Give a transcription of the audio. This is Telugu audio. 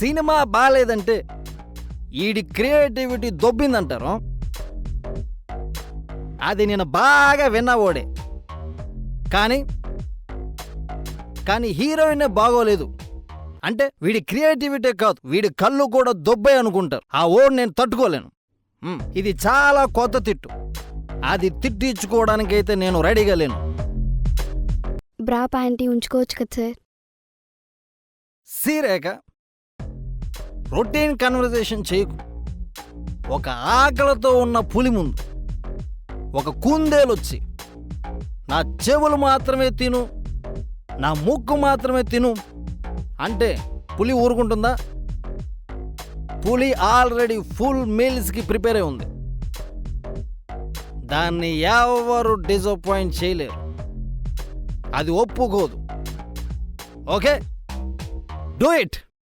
సినిమా బాగాలేదంటే ఈడి క్రియేటివిటీ దొబ్బిందంటారు. అది నేను బాగా విన్నవాడే. కానీ హీరోయినే బాగోలేదు అంటే వీడి క్రియేటివిటీ కాదు, వీడి కళ్ళు కూడా దొబ్బే అనుకుంటారు. ఆ ఓడ్ నేను తట్టుకోలేను. ఇది చాలా కొత్త తిట్టు. అది తిట్టించుకోవడానికైతే నేను రెడీగా లేను. బ్రా ప్యాంటీ ఉంచుకోవచ్చు కదా సార్. సీరేక రొటీన్ కన్వర్జేషన్ చేయకు. ఒక ఆకలితో ఉన్న పులి ముందు ఒక కుందేలొచ్చి నా చెవులు మాత్రమే తిను, నా ముక్కు మాత్రమే తిను అంటే పులి ఊరుకుంటుందా? పులి ఆల్రెడీ ఫుల్ మీల్స్కి ప్రిపేర్ అయి ఉంది. దాన్ని ఎవరు డిసప్పాయింట్ చేయలేరు. అది ఒప్పుకోదు. Okay, do it.